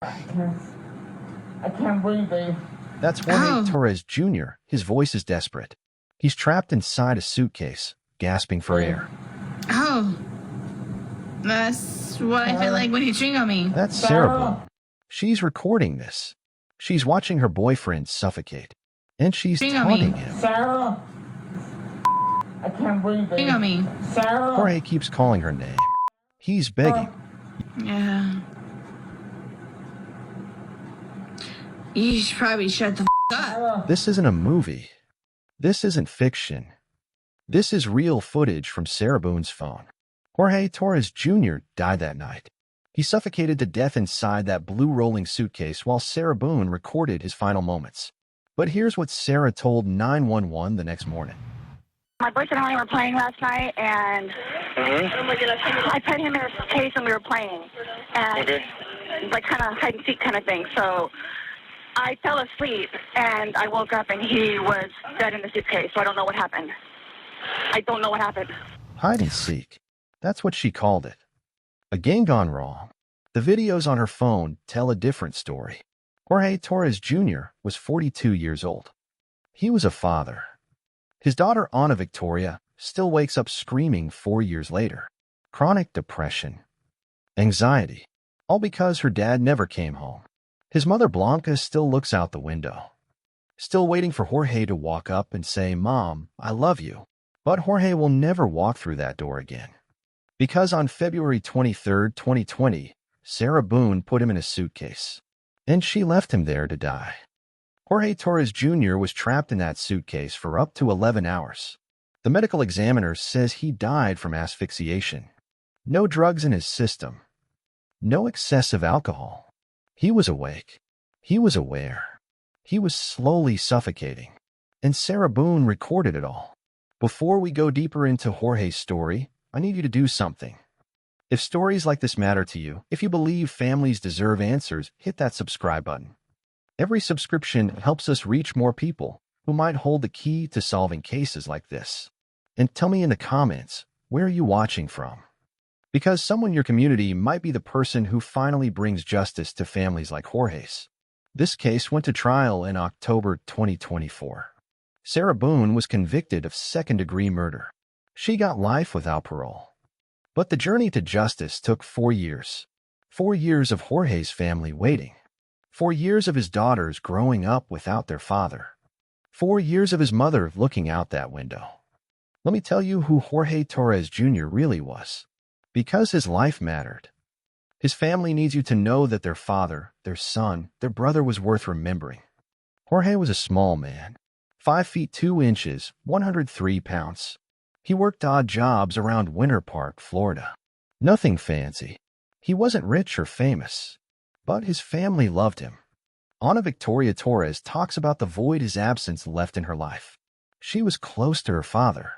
I can't breathe, babe. That's Jorge Torres Jr. His voice is desperate. He's trapped inside a suitcase, gasping for air. Oh. That's what I feel like when you drink on me. That's Sarah Boone. She's recording this. She's watching her boyfriend suffocate. And she's taunting him. Sarah! I can't breathe, babe. On me. Sarah! Jorge keeps calling her name. He's begging. Yeah. You should probably shut the up. This isn't a movie. This isn't fiction. This is real footage from Sarah Boone's phone. Jorge Torres Jr. died that night. He suffocated to death inside that blue rolling suitcase while Sarah Boone recorded his final moments. But here's what Sarah told 911 the next morning. My boyfriend and I were playing last night, and I put him in a case and we were playing, and like kind of hide and seek kind of thing. So I fell asleep, and I woke up, and he was dead in the suitcase. So I don't know what happened. I don't know what happened. Hide and seek. That's what she called it. A game gone wrong. The videos on her phone tell a different story. Jorge Torres Jr. was 42 years old. He was a father. His daughter, Ana Victoria, still wakes up screaming 4 years later. Chronic depression, anxiety, all because her dad never came home. His mother, Blanca, still looks out the window, still waiting for Jorge to walk up and say, "Mom, I love you." But Jorge will never walk through that door again. Because on February 23, 2020, Sarah Boone put him in a suitcase, and she left him there to die. Jorge Torres Jr. was trapped in that suitcase for up to 11 hours. The medical examiner says he died from asphyxiation. No drugs in his system. No excessive alcohol. He was awake. He was aware. He was slowly suffocating. And Sarah Boone recorded it all. Before we go deeper into Jorge's story, I need you to do something. If stories like this matter to you, if you believe families deserve answers, hit that subscribe button. Every subscription helps us reach more people who might hold the key to solving cases like this. And tell me in the comments, where are you watching from? Because someone in your community might be the person who finally brings justice to families like Jorge's. This case went to trial in October 2024. Sarah Boone was convicted of second-degree murder. She got life without parole. But the journey to justice took 4 years. 4 years of Jorge's family waiting. 4 years of his daughters growing up without their father. 4 years of his mother looking out that window. Let me tell you who Jorge Torres Jr. really was. Because his life mattered. His family needs you to know that their father, their son, their brother was worth remembering. Jorge was a small man. 5 feet 2 inches, 103 pounds. He worked odd jobs around Winter Park, Florida. Nothing fancy. He wasn't rich or famous. But his family loved him. Ana Victoria Torres talks about the void his absence left in her life. She was close to her father.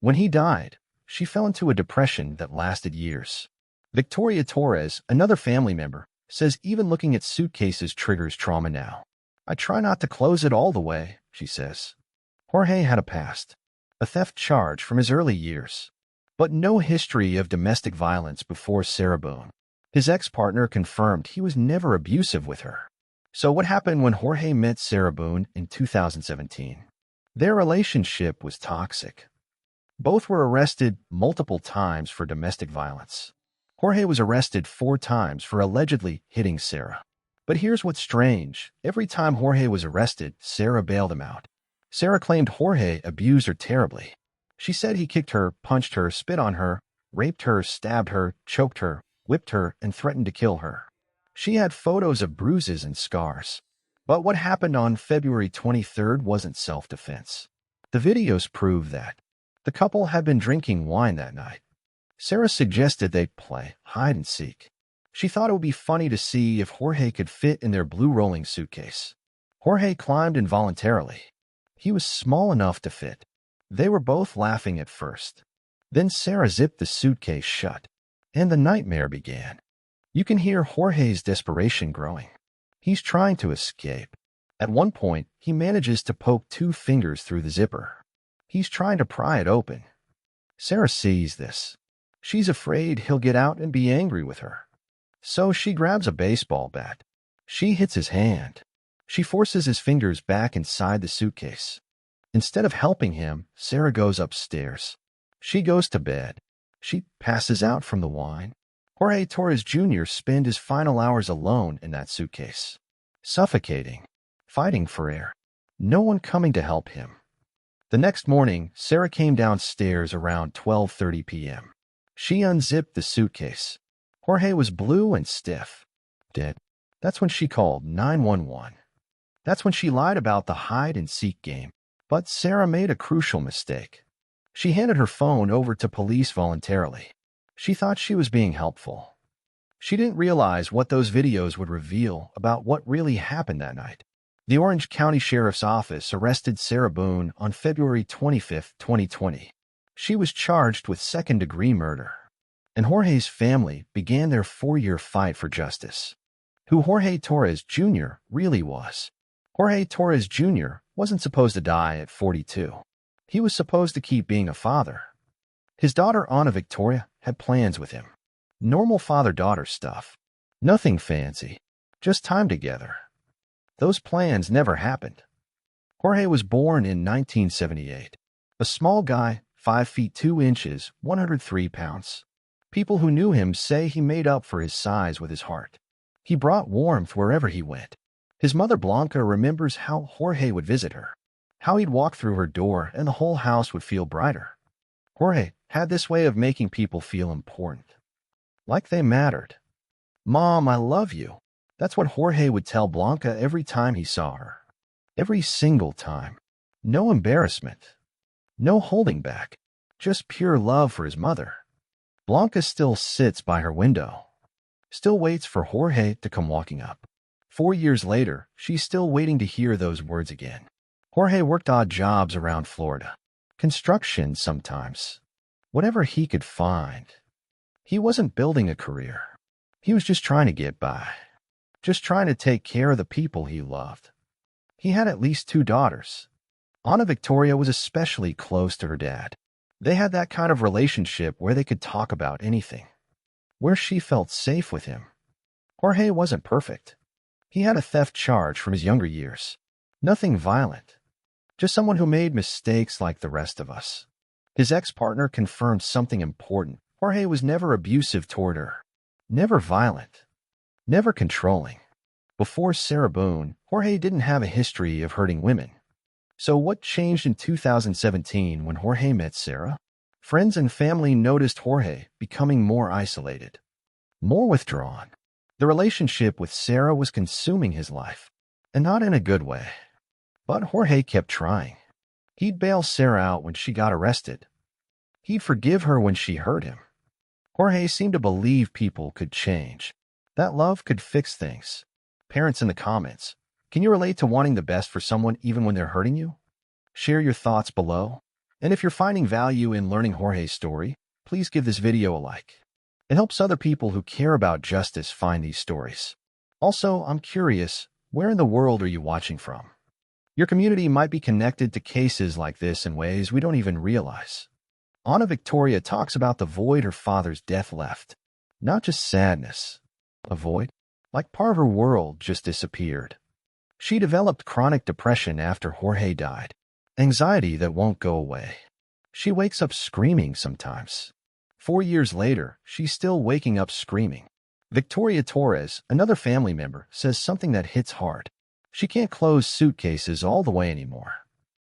When he died, she fell into a depression that lasted years. Victoria Torres, another family member, says even looking at suitcases triggers trauma now. "I try not to close it all the way," she says. Jorge had a past, a theft charge from his early years, but no history of domestic violence before Sarah Boone. His ex-partner confirmed he was never abusive with her. So what happened when Jorge met Sarah Boone in 2017? Their relationship was toxic. Both were arrested multiple times for domestic violence. Jorge was arrested 4 times for allegedly hitting Sarah. But here's what's strange. Every time Jorge was arrested, Sarah bailed him out. Sarah claimed Jorge abused her terribly. She said he kicked her, punched her, spit on her, raped her, stabbed her, choked her, whipped her, and threatened to kill her. She had photos of bruises and scars. But what happened on February 23rd wasn't self-defense. The videos prove that. The couple had been drinking wine that night. Sarah suggested they play hide and seek. She thought it would be funny to see if Jorge could fit in their blue rolling suitcase. Jorge climbed involuntarily. He was small enough to fit. They were both laughing at first. Then Sarah zipped the suitcase shut, and the nightmare began. You can hear Jorge's desperation growing. He's trying to escape. At one point, he manages to poke 2 fingers through the zipper. He's trying to pry it open. Sarah sees this. She's afraid he'll get out and be angry with her. So she grabs a baseball bat. She hits his hand. She forces his fingers back inside the suitcase. Instead of helping him, Sarah goes upstairs. She goes to bed. She passes out from the wine. Jorge Torres Jr. spent his final hours alone in that suitcase, suffocating, fighting for air. No one coming to help him. The next morning, Sarah came downstairs around 12:30 p.m. She unzipped the suitcase. Jorge was blue and stiff. Dead. That's when she called 911. That's when she lied about the hide-and-seek game. But Sarah made a crucial mistake. She handed her phone over to police voluntarily. She thought she was being helpful. She didn't realize what those videos would reveal about what really happened that night. The Orange County Sheriff's Office arrested Sarah Boone on February 25, 2020. She was charged with second-degree murder. And Jorge's family began their 4-year fight for justice. Who Jorge Torres Jr. really was. Jorge Torres Jr. wasn't supposed to die at 42. He was supposed to keep being a father. His daughter Ana Victoria had plans with him. Normal father-daughter stuff. Nothing fancy. Just time together. Those plans never happened. Jorge was born in 1978. A small guy, 5 feet 2 inches, 103 pounds. People who knew him say he made up for his size with his heart. He brought warmth wherever he went. His mother Blanca remembers how Jorge would visit her, how he'd walk through her door and the whole house would feel brighter. Jorge had this way of making people feel important, like they mattered. "Mom, I love you." That's what Jorge would tell Blanca every time he saw her. Every single time. No embarrassment. No holding back. Just pure love for his mother. Blanca still sits by her window. Still waits for Jorge to come walking up. 4 years later, she's still waiting to hear those words again. Jorge worked odd jobs around Florida. Construction sometimes. Whatever he could find. He wasn't building a career. He was just trying to get by. Just trying to take care of the people he loved. He had at least 2 daughters. Ana Victoria was especially close to her dad. They had that kind of relationship where they could talk about anything. Where she felt safe with him. Jorge wasn't perfect. He had a theft charge from his younger years. Nothing violent. Just someone who made mistakes like the rest of us. His ex-partner confirmed something important. Jorge was never abusive toward her. Never violent. Never controlling. Before Sarah Boone, Jorge didn't have a history of hurting women. So what changed in 2017 when Jorge met Sarah? Friends and family noticed Jorge becoming more isolated, more withdrawn. The relationship with Sarah was consuming his life, and not in a good way. But Jorge kept trying. He'd bail Sarah out when she got arrested. He'd forgive her when she hurt him. Jorge seemed to believe people could change, that love could fix things. Parents in the comments, can you relate to wanting the best for someone even when they're hurting you? Share your thoughts below. And if you're finding value in learning Jorge's story, please give this video a like. It helps other people who care about justice find these stories. Also, I'm curious, where in the world are you watching from? Your community might be connected to cases like this in ways we don't even realize. Ana Victoria talks about the void her father's death left. Not just sadness. A void? Like part of her world just disappeared. She developed chronic depression after Jorge died. Anxiety that won't go away. She wakes up screaming sometimes. 4 years later, she's still waking up screaming. Victoria Torres, another family member, says something that hits hard. She can't close suitcases all the way anymore.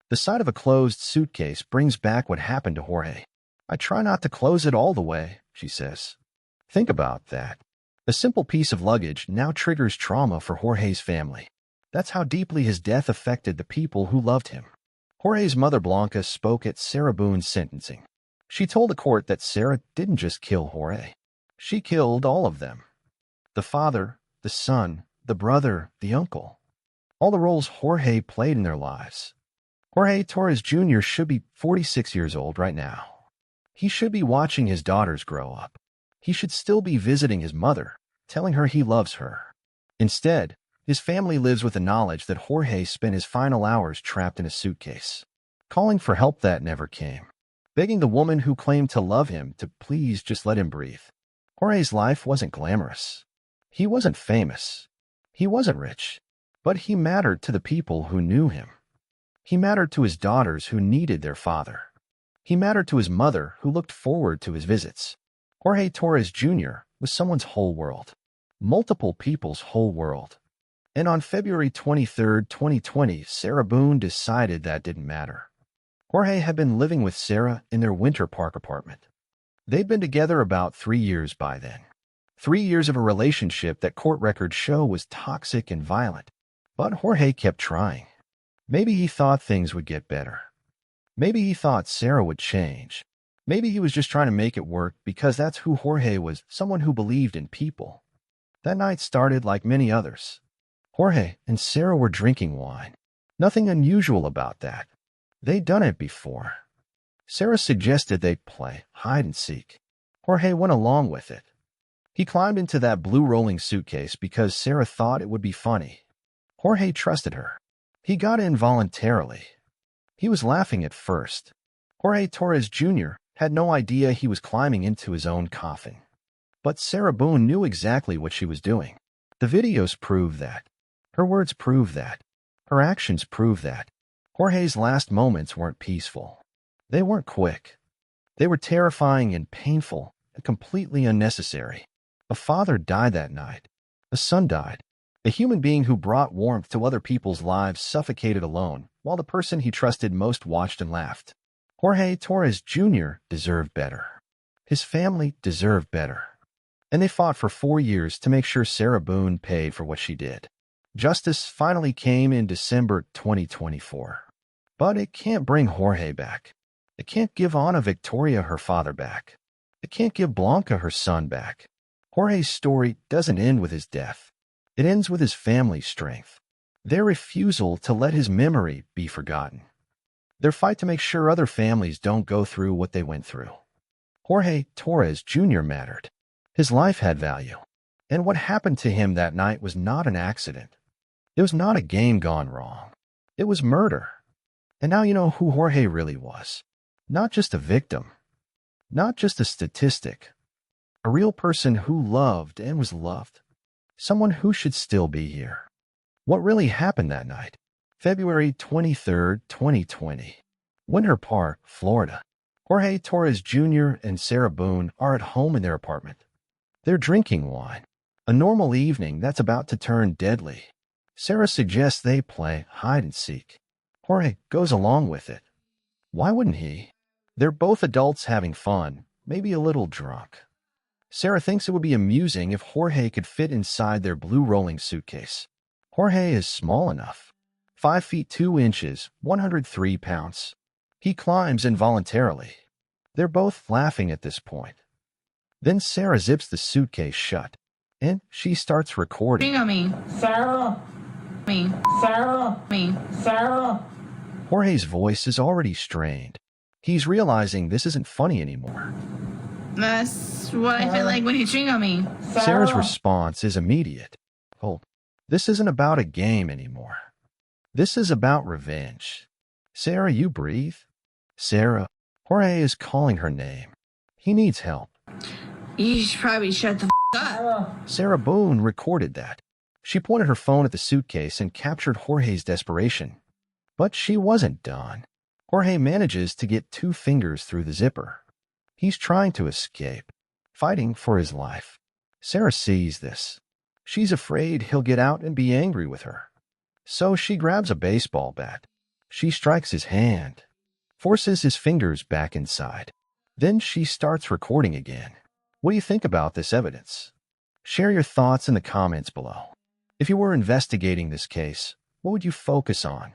The sight of a closed suitcase brings back what happened to Jorge. I try not to close it all the way, she says. Think about that. A simple piece of luggage now triggers trauma for Jorge's family. That's how deeply his death affected the people who loved him. Jorge's mother Blanca spoke at Sarah Boone's sentencing. She told the court that Sarah didn't just kill Jorge. She killed all of them. The father, the son, the brother, the uncle. All the roles Jorge played in their lives. Jorge Torres Jr. should be 46 years old right now. He should be watching his daughters grow up. He should still be visiting his mother, telling her he loves her. Instead, his family lives with the knowledge that Jorge spent his final hours trapped in a suitcase, calling for help that never came, begging the woman who claimed to love him to please just let him breathe. Jorge's life wasn't glamorous. He wasn't famous. He wasn't rich. But he mattered to the people who knew him. He mattered to his daughters who needed their father. He mattered to his mother who looked forward to his visits. Jorge Torres Jr. was someone's whole world. Multiple people's whole world. And on February 23, 2020, Sarah Boone decided that didn't matter. Jorge had been living with Sarah in their Winter Park apartment. They'd been together about 3 years by then. 3 years of a relationship that court records show was toxic and violent. But Jorge kept trying. Maybe he thought things would get better. Maybe he thought Sarah would change. Maybe he was just trying to make it work because that's who Jorge was, someone who believed in people. That night started like many others. Jorge and Sarah were drinking wine. Nothing unusual about that. They'd done it before. Sarah suggested they play hide and seek. Jorge went along with it. He climbed into that blue rolling suitcase because Sarah thought it would be funny. Jorge trusted her. He got in voluntarily. He was laughing at first. Jorge Torres Jr. had no idea he was climbing into his own coffin. But Sarah Boone knew exactly what she was doing. The videos prove that. Her words prove that. Her actions prove that. Jorge's last moments weren't peaceful. They weren't quick. They were terrifying and painful and completely unnecessary. A father died that night. A son died. A human being who brought warmth to other people's lives suffocated alone, while the person he trusted most watched and laughed. Jorge Torres Jr. deserved better. His family deserved better. And they fought for 4 years to make sure Sarah Boone paid for what she did. Justice finally came in December 2024. But it can't bring Jorge back. It can't give Ana Victoria her father back. It can't give Blanca her son back. Jorge's story doesn't end with his death. It ends with his family's strength. Their refusal to let his memory be forgotten. Their fight to make sure other families don't go through what they went through. Jorge Torres Jr. mattered. His life had value. And what happened to him that night was not an accident. It was not a game gone wrong. It was murder. And now you know who Jorge really was. Not just a victim. Not just a statistic. A real person who loved and was loved. Someone who should still be here. What really happened that night? February 23, 2020. Winter Park, Florida. Jorge Torres Jr. and Sarah Boone are at home in their apartment. They're drinking wine. A normal evening that's about to turn deadly. Sarah suggests they play hide and seek. Jorge goes along with it. Why wouldn't he? They're both adults having fun, maybe a little drunk. Sarah thinks it would be amusing if Jorge could fit inside their blue rolling suitcase. Jorge is small enough. 5 feet 2 inches, 103 pounds. He climbs involuntarily. They're both laughing at this point. Then Sarah zips the suitcase shut, and she starts recording. String on me. Sarah, Me. Sarah, Me. Sarah. Jorge's voice is already strained. He's realizing this isn't funny anymore. That's what I feel like when you string on me. Sarah's response is immediate. Hold. This isn't about a game anymore. This is about revenge. Sarah, you breathe? Sarah, Jorge is calling her name. He needs help. You should probably shut the up. Sarah Boone recorded that. She pointed her phone at the suitcase and captured Jorge's desperation. But she wasn't done. Jorge manages to get 2 fingers through the zipper. He's trying to escape, fighting for his life. Sarah sees this. She's afraid he'll get out and be angry with her. So she grabs a baseball bat. She strikes his hand, forces his fingers back inside. Then she starts recording again. What do you think about this evidence? Share your thoughts in the comments below. If you were investigating this case, what would you focus on?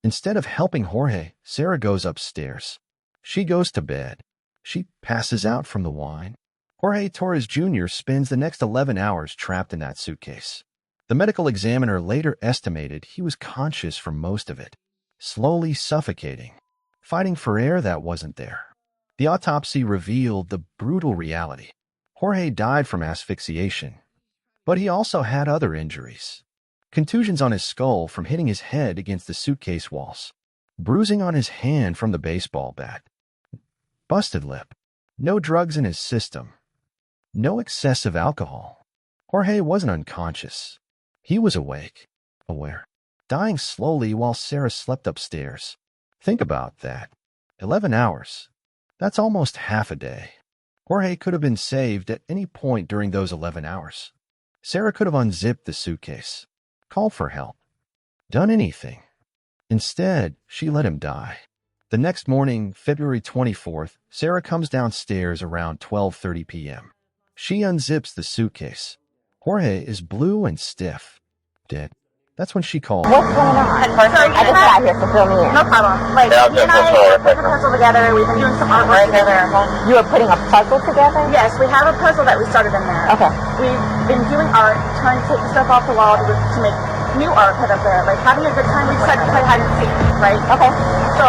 Instead of helping Jorge, Sarah goes upstairs. She goes to bed. She passes out from the wine. Jorge Torres Jr. spends the next 11 hours trapped in that suitcase. The medical examiner later estimated he was conscious for most of it, slowly suffocating, fighting for air that wasn't there. The autopsy revealed the brutal reality. Jorge died from asphyxiation, but he also had other injuries. Contusions on his skull from hitting his head against the suitcase walls, bruising on his hand from the baseball bat, busted lip, no drugs in his system, no excessive alcohol. Jorge wasn't unconscious. He was awake, aware, dying slowly while Sarah slept upstairs. Think about that. 11 hours. That's almost half a day. Jorge could have been saved at any point during those 11 hours. Sarah could have unzipped the suitcase, called for help, done anything. Instead, she let him die. The next morning, February 24th, Sarah comes downstairs around 12:30 p.m. She unzips the suitcase. Jorge is blue and stiff, dead. That's when she calls. What's going on? I just got here, so fill me in. No problem. Like, he and I put a puzzle together. We've been doing some artwork together. You were putting a puzzle together? Yes, we have a puzzle that we started in there. Okay. We've been doing art, trying to take the stuff off the wall to make new art put up there. Like, having a good time. We decided to play hide and seek, right? Okay. So,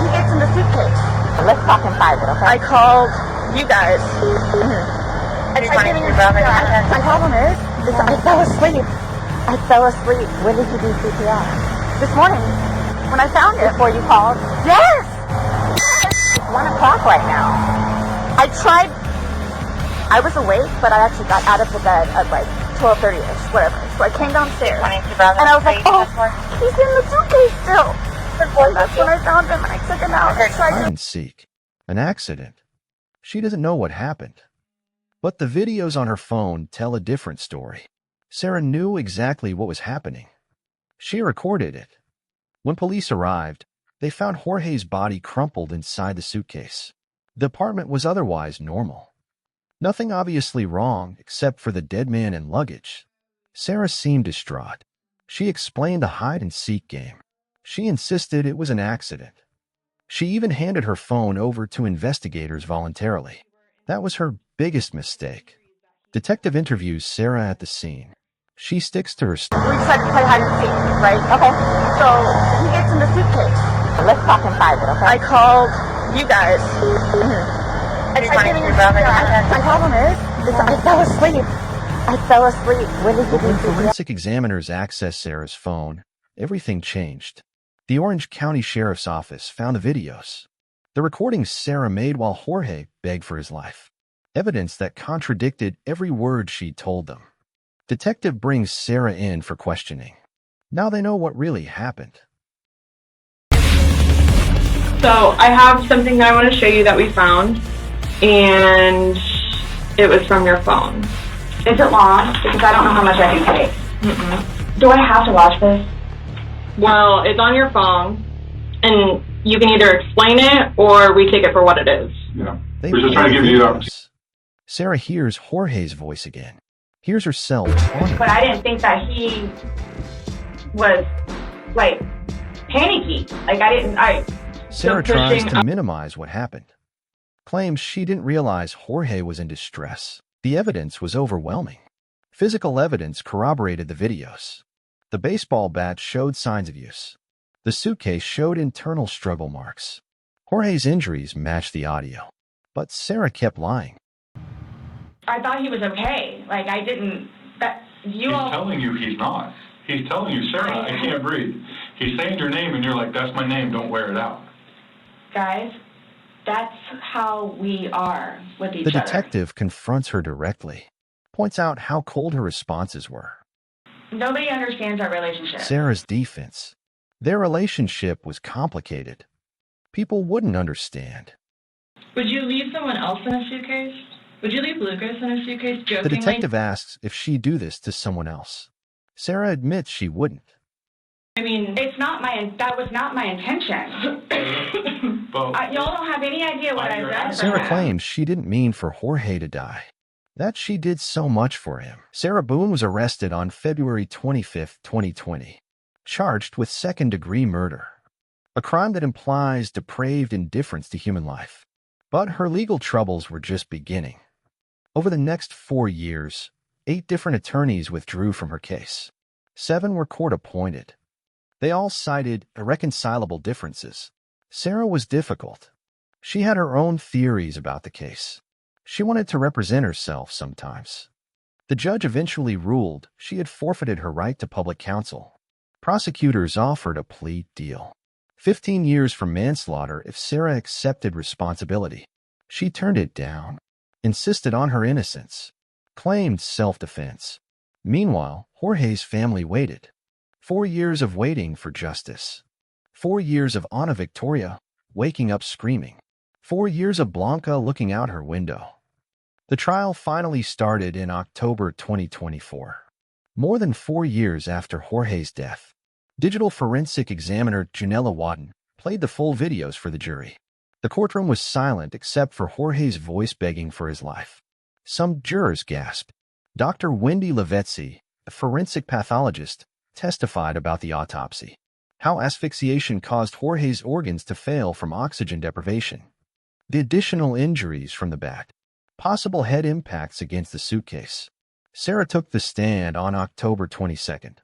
he gets in the suitcase. Let's talk in private, okay? I called you guys. My problem is I fell asleep. When did you do CPR? This morning, when I found it. Before you called? Yes! It's 1 o'clock right now. I was awake, but I actually got out of the bed at like 12:30ish, whatever. So I came downstairs, and I was like, oh, he's in the suitcase still. And that's when I found him, and I took him out. Hide and seek. An accident. She doesn't know what happened. But the videos on her phone tell a different story. Sarah knew exactly what was happening. She recorded it. When police arrived, they found Jorge's body crumpled inside the suitcase. The apartment was otherwise normal. Nothing obviously wrong except for the dead man and luggage. Sarah seemed distraught. She explained the hide-and-seek game. She insisted it was an accident. She even handed her phone over to investigators voluntarily. That was her biggest mistake. Detective interviews Sarah at the scene. She sticks to her story. We decided to play hide and seek, right? Okay. So, he gets in the suitcase. Let's talk in private, okay? I called you guys. My problem is I fell asleep. When did you do When CPR? forensic examiners accessed Sarah's phone, everything changed. The Orange County Sheriff's Office found the videos. The recordings Sarah made while Jorge begged for his life. Evidence that contradicted every word she told them. Detective brings Sarah in for questioning. Now they know what really happened. So I have something that I want to show you that we found, and it was from your phone. Is it long? Because I don't know how much I can take. Do I have to watch this? Well, it's on your phone, and you can either explain it or we take it for what it is. Yeah. They We're just trying to give you the opportunity. Sarah hears Jorge's voice again. Hears herself taunted. But I didn't think that he was, like, panicky. Like, Sarah tries to minimize what happened. Claims she didn't realize Jorge was in distress. The evidence was overwhelming. Physical evidence corroborated the videos. The baseball bat showed signs of use. The suitcase showed internal struggle marks. Jorge's injuries matched the audio. But Sarah kept lying. I thought he was okay. Like, I didn't... He's telling you he's not. He's telling you, Sarah, I can't breathe. He's saying your name, and you're like, that's my name, don't wear it out. Guys, that's how we are with each The other. detective confronts her directly. Points out how cold her responses were. Nobody understands our relationship. Sarah's defense. Their relationship was complicated. People wouldn't understand. Would you leave someone else in a suitcase? Would you leave Lucas in a suitcase jokingly? The detective asks if she'd do this to someone else. Sarah admits she wouldn't. I mean, that was not my intention. Y'all don't have any idea what I've done. Sarah claims she didn't mean for Jorge to die. That she did so much for him. Sarah Boone was arrested on February 25, 2020, charged with second-degree murder, a crime that implies depraved indifference to human life. But her legal troubles were just beginning. Over the next 4 years, 8 different attorneys withdrew from her case. 7 were court-appointed. They all cited irreconcilable differences. Sarah was difficult. She had her own theories about the case. She wanted to represent herself sometimes. The judge eventually ruled she had forfeited her right to public counsel. Prosecutors offered a plea deal. 15 years for manslaughter if Sarah accepted responsibility. She turned it down, insisted on her innocence, claimed self-defense. Meanwhile, Jorge's family waited. 4 years of waiting for justice. 4 years of Ana Victoria waking up screaming. 4 years of Blanca looking out her window. The trial finally started in October 2024. More than 4 years after Jorge's death. Digital forensic examiner Janella Wadden played the full videos for the jury. The courtroom was silent except for Jorge's voice begging for his life. Some jurors gasped. Dr. Wendy Levetzi, a forensic pathologist, testified about the autopsy. How asphyxiation caused Jorge's organs to fail from oxygen deprivation. The additional injuries from the bat. Possible head impacts against the suitcase. Sarah took the stand on October 22nd.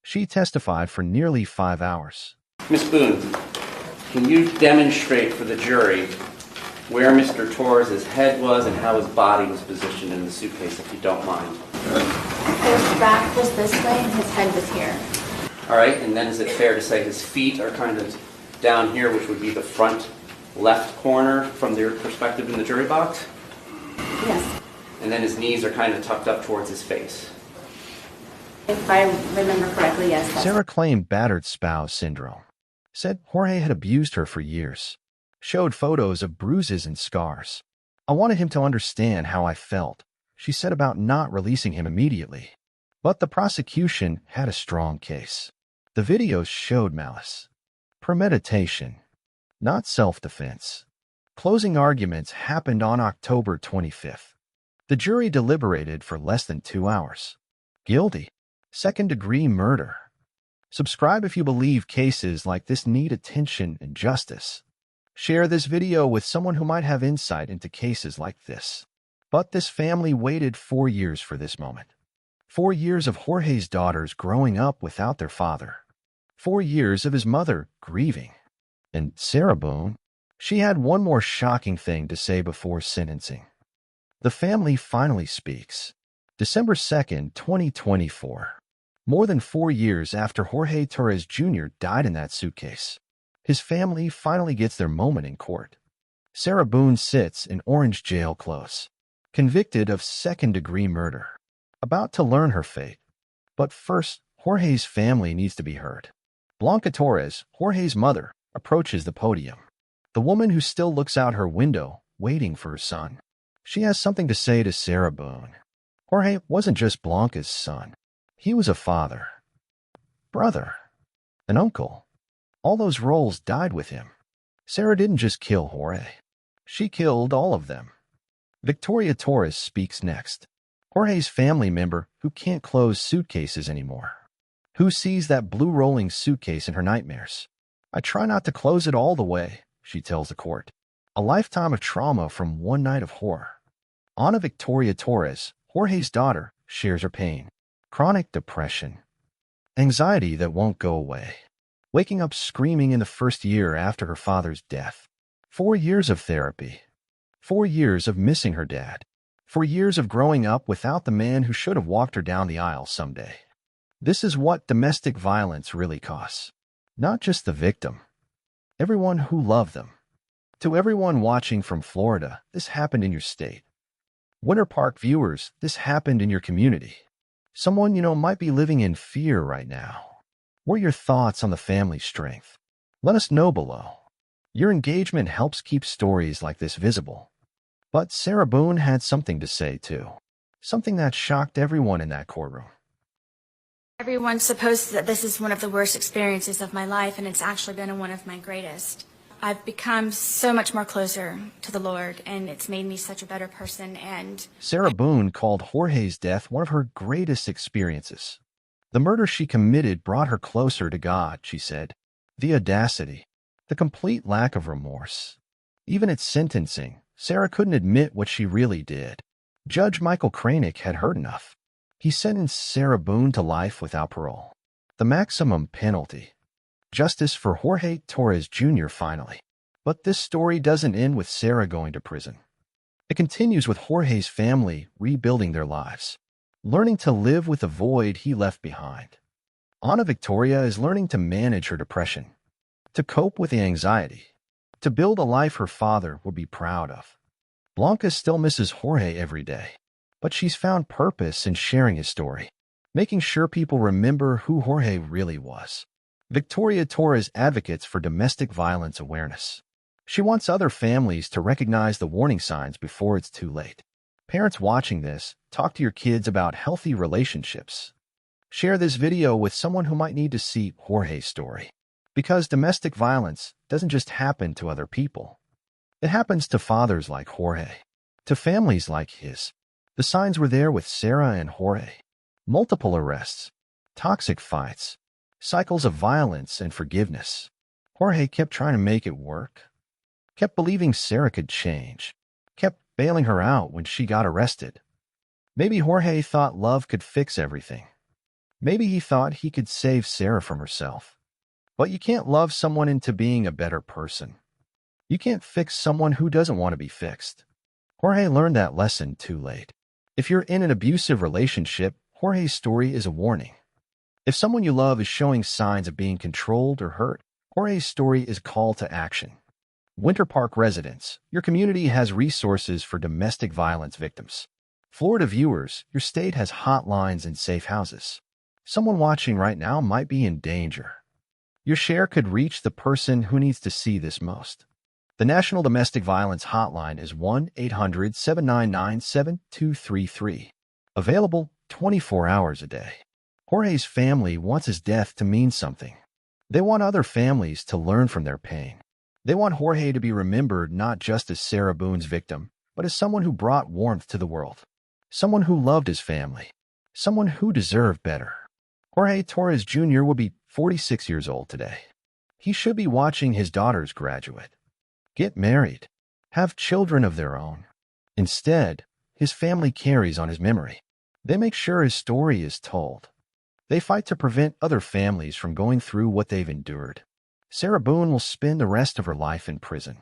She testified for nearly 5 hours. Ms. Boone, can you demonstrate for the jury where Mr. Torres' head was and how his body was positioned in the suitcase, if you don't mind? His back was this way and his head was here. All right, and then is it fair to say his feet are kind of down here, which would be the front left corner from their perspective in the jury box? Yes. And then his knees are kind of tucked up towards his face. If I remember correctly, yes. Sarah claimed battered spouse syndrome. Said Jorge had abused her for years. Showed photos of bruises and scars. I wanted him to understand how I felt, she said about not releasing him immediately. But the prosecution had a strong case. The videos showed malice. Premeditation. Not self-defense. Closing arguments happened on October 25th. The jury deliberated for less than 2 hours. Guilty. Second-degree murder. Subscribe if you believe cases like this need attention and justice. Share this video with someone who might have insight into cases like this. But this family waited 4 years for this moment. 4 years of Jorge's daughters growing up without their father. 4 years of his mother grieving. And Sarah Boone, she had one more shocking thing to say before sentencing. The family finally speaks. December 2nd, 2024. More than 4 years after Jorge Torres Jr. died in that suitcase. His family finally gets their moment in court. Sarah Boone sits in orange jail clothes, convicted of second-degree murder, about to learn her fate. But first, Jorge's family needs to be heard. Blanca Torres, Jorge's mother, approaches the podium. The woman who still looks out her window, waiting for her son. She has something to say to Sarah Boone. Jorge wasn't just Blanca's son. He was a father, brother, an uncle. All those roles died with him. Sarah didn't just kill Jorge. She killed all of them. Victoria Torres speaks next. Jorge's family member who can't close suitcases anymore. Who sees that blue rolling suitcase in her nightmares. I try not to close it all the way, she tells the court. A lifetime of trauma from one night of horror. Ana Victoria Torres, Jorge's daughter, shares her pain. Chronic depression. Anxiety that won't go away. Waking up screaming in the first year after her father's death. 4 years of therapy. 4 years of missing her dad. 4 years of growing up without the man who should have walked her down the aisle someday. This is what domestic violence really costs. Not just the victim. Everyone who loved them. To everyone watching from Florida, this happened in your state. Winter Park viewers, this happened in your community. Someone you know might be living in fear right now. What are your thoughts on the family's strength? Let us know below. Your engagement helps keep stories like this visible. But Sarah Boone had something to say too. Something that shocked everyone in that courtroom. Everyone supposes that this is one of the worst experiences of my life, and it's actually been one of my greatest. I've become so much more closer to the Lord, and it's made me such a better person. And Sarah Boone called Jorge's death one of her greatest experiences. The murder she committed brought her closer to God, she said. The audacity, the complete lack of remorse. Even at sentencing, Sarah couldn't admit what she really did. Judge Michael Kranick had heard enough. He sentenced Sarah Boone to life without parole. The maximum penalty. Justice for Jorge Torres Jr. finally. But this story doesn't end with Sarah going to prison. It continues with Jorge's family rebuilding their lives, learning to live with the void he left behind. Ana Victoria is learning to manage her depression, to cope with the anxiety, to build a life her father would be proud of. Blanca still misses Jorge every day, but she's found purpose in sharing his story. making sure people remember who Jorge really was. Victoria Torres advocates for domestic violence awareness. She wants other families to recognize the warning signs before it's too late. Parents watching this, talk to your kids about healthy relationships. Share this video with someone who might need to see Jorge's story. Because domestic violence doesn't just happen to other people. It happens to fathers like Jorge, to families like his. The signs were there with Sarah and Jorge. Multiple arrests, toxic fights, cycles of violence and forgiveness. Jorge kept trying to make it work, kept believing Sarah could change, kept bailing her out when she got arrested. Maybe Jorge thought love could fix everything. Maybe he thought he could save Sarah from herself. But you can't love someone into being a better person. You can't fix someone who doesn't want to be fixed. Jorge learned that lesson too late. If you're in an abusive relationship, Jorge's story is a warning. If someone you love is showing signs of being controlled or hurt, Jorge's story is a call to action. Winter Park residents, your community has resources for domestic violence victims. Florida viewers, your state has hotlines and safe houses. Someone watching right now might be in danger. Your share could reach the person who needs to see this most. The National Domestic Violence Hotline is 1-800-799-7233. Available 24 hours a day. Jorge's family wants his death to mean something. They want other families to learn from their pain. They want Jorge to be remembered not just as Sarah Boone's victim, but as someone who brought warmth to the world. Someone who loved his family. Someone who deserved better. Jorge Torres Jr. will be 46 years old today. He should be watching his daughters graduate, get married, have children of their own. Instead, his family carries on his memory. They make sure his story is told. They fight to prevent other families from going through what they've endured. Sarah Boone will spend the rest of her life in prison.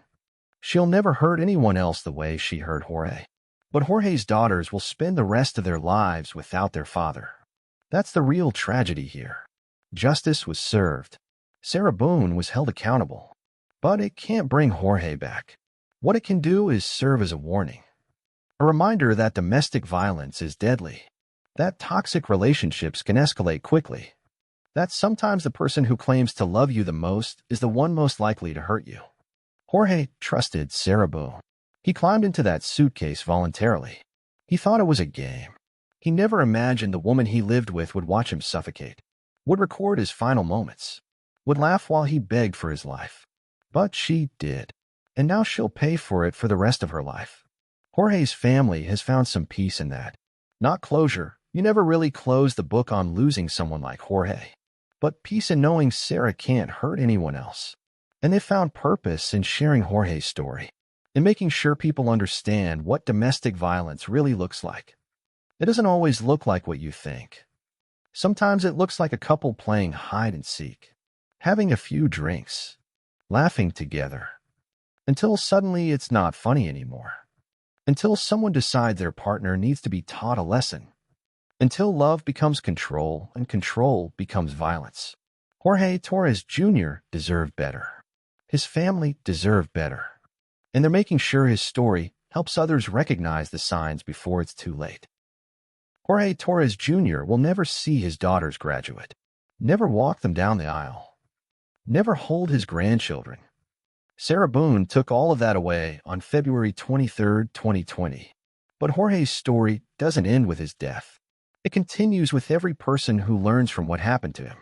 She'll never hurt anyone else the way she hurt Jorge. But Jorge's daughters will spend the rest of their lives without their father. That's the real tragedy here. Justice was served. Sarah Boone was held accountable. But it can't bring Jorge back. What it can do is serve as a warning. A reminder that domestic violence is deadly. That toxic relationships can escalate quickly. That sometimes the person who claims to love you the most is the one most likely to hurt you. Jorge trusted Sarah Boone. He climbed into that suitcase voluntarily. He thought it was a game. He never imagined the woman he lived with would watch him suffocate, would record his final moments, would laugh while he begged for his life. But she did, and now she'll pay for it for the rest of her life. Jorge's family has found some peace in that. Not closure. You never really close the book on losing someone like Jorge. But peace in knowing Sarah can't hurt anyone else. And they found purpose in sharing Jorge's story, in making sure people understand what domestic violence really looks like. It doesn't always look like what you think. Sometimes it looks like a couple playing hide and seek, having a few drinks, laughing together, until suddenly it's not funny anymore. Until someone decides their partner needs to be taught a lesson. Until love becomes control and control becomes violence. Jorge Torres Jr. deserved better. His family deserved better. And they're making sure his story helps others recognize the signs before it's too late. Jorge Torres Jr. will never see his daughters graduate, never walk them down the aisle, never hold his grandchildren. Sarah Boone took all of that away on February 23, 2020. But Jorge's story doesn't end with his death. It continues with every person who learns from what happened to him.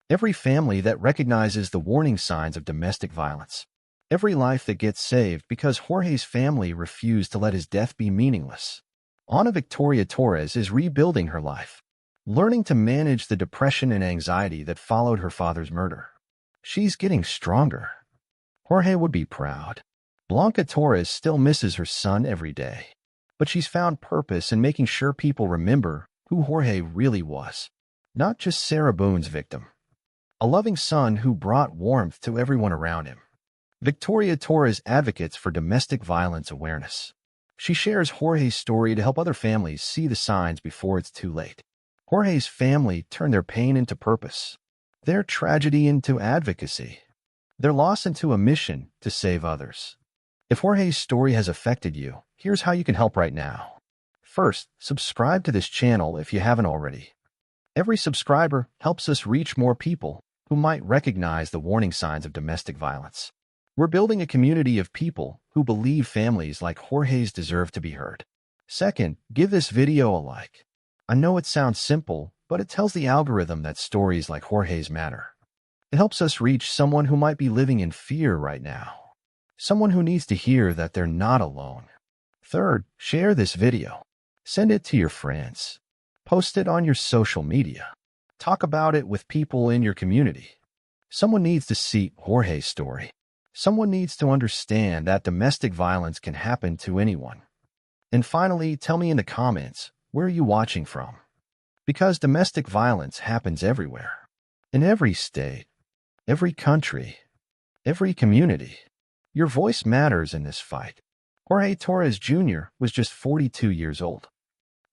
Every family that recognizes the warning signs of domestic violence. Every life that gets saved because Jorge's family refused to let his death be meaningless. Ana Victoria Torres is rebuilding her life, learning to manage the depression and anxiety that followed her father's murder. She's getting stronger. Jorge would be proud. Blanca Torres still misses her son every day, but she's found purpose in making sure people remember who Jorge really was, not just Sarah Boone's victim. A loving son who brought warmth to everyone around him. Victoria Torres advocates for domestic violence awareness. She shares Jorge's story to help other families see the signs before it's too late. Jorge's family turned their pain into purpose, their tragedy into advocacy, their loss into a mission to save others. If Jorge's story has affected you, here's how you can help right now. First, subscribe to this channel if you haven't already. Every subscriber helps us reach more people who might recognize the warning signs of domestic violence. We're building a community of people who believe families like Jorge's deserve to be heard. Second, give this video a like. I know it sounds simple, but it tells the algorithm that stories like Jorge's matter. It helps us reach someone who might be living in fear right now. Someone who needs to hear that they're not alone. Third, share this video. Send it to your friends. Post it on your social media. Talk about it with people in your community. Someone needs to see Jorge's story. Someone needs to understand that domestic violence can happen to anyone. And finally, tell me in the comments, where are you watching from? Because domestic violence happens everywhere. In every state, every country, every community. Your voice matters in this fight. Jorge Torres Jr. was just 42 years old.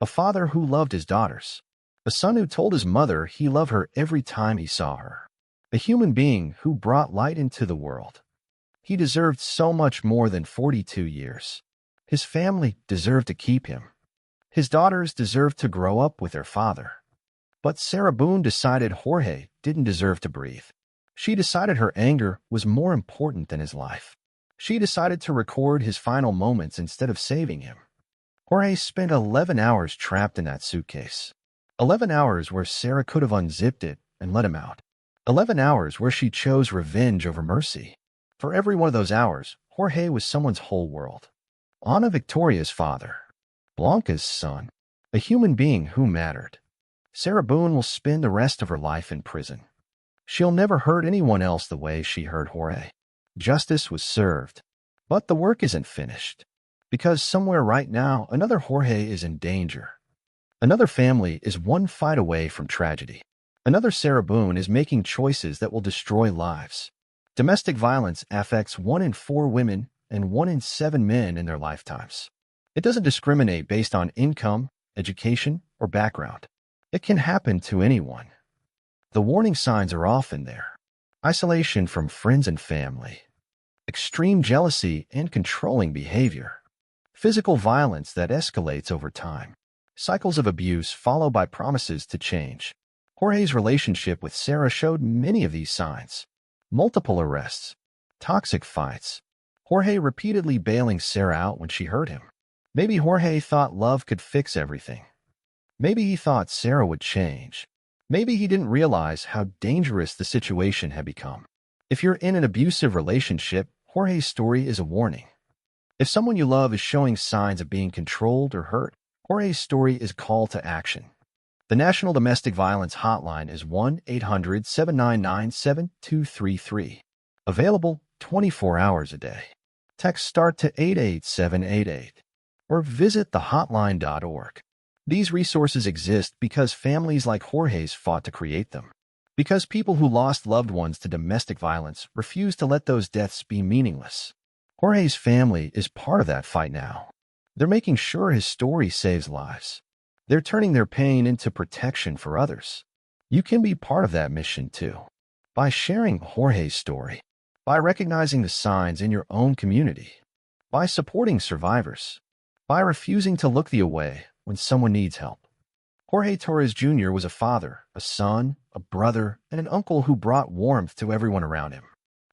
A father who loved his daughters. A son who told his mother he loved her every time he saw her. A human being who brought light into the world. He deserved so much more than 42 years. His family deserved to keep him. His daughters deserved to grow up with their father. But Sarah Boone decided Jorge didn't deserve to breathe. She decided her anger was more important than his life. She decided to record his final moments instead of saving him. Jorge spent 11 hours trapped in that suitcase. 11 hours where Sarah could have unzipped it and let him out. 11 hours where she chose revenge over mercy. For every one of those hours, Jorge was someone's whole world. Ana Victoria's father. Blanca's son. A human being who mattered. Sarah Boone will spend the rest of her life in prison. She'll never hurt anyone else the way she hurt Jorge. Justice was served. But the work isn't finished. Because somewhere right now, another Jorge is in danger. Another family is one fight away from tragedy. Another Sarah Boone is making choices that will destroy lives. Domestic violence affects 1 in 4 women and 1 in 7 men in their lifetimes. It doesn't discriminate based on income, education, or background. It can happen to anyone. The warning signs are often there. Isolation from friends and family. Extreme jealousy and controlling behavior. Physical violence that escalates over time. Cycles of abuse followed by promises to change. Jorge's relationship with Sarah showed many of these signs. Multiple arrests. Toxic fights. Jorge repeatedly bailing Sarah out when she hurt him. Maybe Jorge thought love could fix everything. Maybe he thought Sarah would change. Maybe he didn't realize how dangerous the situation had become. If you're in an abusive relationship, Jorge's story is a warning. If someone you love is showing signs of being controlled or hurt, Jorge's story is a call to action. The National Domestic Violence Hotline is 1-800-799-7233. Available 24 hours a day. Text START to 88788 or visit thehotline.org. These resources exist because families like Jorge's fought to create them. Because people who lost loved ones to domestic violence refused to let those deaths be meaningless. Jorge's family is part of that fight now. They're making sure his story saves lives. They're turning their pain into protection for others. You can be part of that mission too. By sharing Jorge's story. By recognizing the signs in your own community. By supporting survivors. By refusing to look the other way when someone needs help. Jorge Torres Jr. was a father, a son, a brother, and an uncle who brought warmth to everyone around him.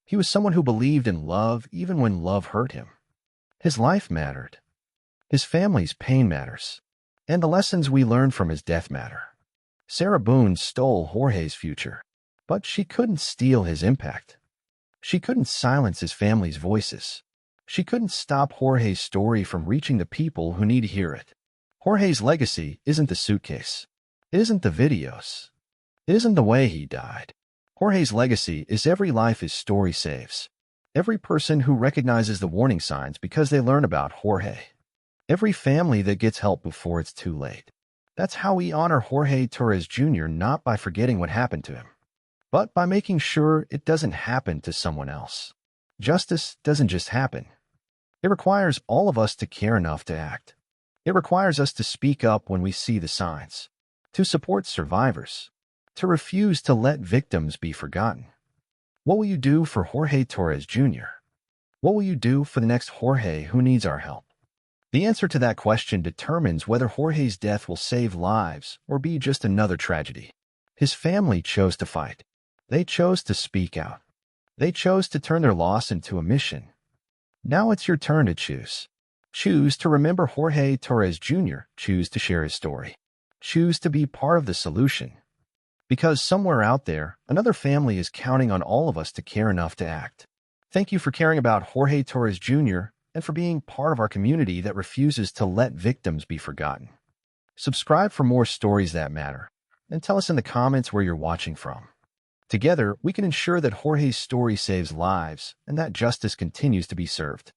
He was someone who believed in love even when love hurt him. His life mattered. His family's pain matters. And the lessons we learned from his death matter. Sarah Boone stole Jorge's future, but she couldn't steal his impact. She couldn't silence his family's voices. She couldn't stop Jorge's story from reaching the people who need to hear it. Jorge's legacy isn't the suitcase. It isn't the videos. It isn't the way he died. Jorge's legacy is every life his story saves. Every person who recognizes the warning signs because they learn about Jorge. Every family that gets help before it's too late. That's how we honor Jorge Torres Jr. not by forgetting what happened to him, but by making sure it doesn't happen to someone else. Justice doesn't just happen. It requires all of us to care enough to act. It requires us to speak up when we see the signs, to support survivors, to refuse to let victims be forgotten. What will you do for Jorge Torres Jr.? What will you do for the next Jorge who needs our help? The answer to that question determines whether Jorge's death will save lives or be just another tragedy. His family chose to fight. They chose to speak out. They chose to turn their loss into a mission. Now it's your turn to choose. Choose to remember Jorge Torres Jr. Choose to share his story. Choose to be part of the solution. Because somewhere out there, another family is counting on all of us to care enough to act. Thank you for caring about Jorge Torres Jr. and for being part of our community that refuses to let victims be forgotten. Subscribe for more stories that matter, and tell us in the comments where you're watching from. Together, we can ensure that Jorge's story saves lives and that justice continues to be served.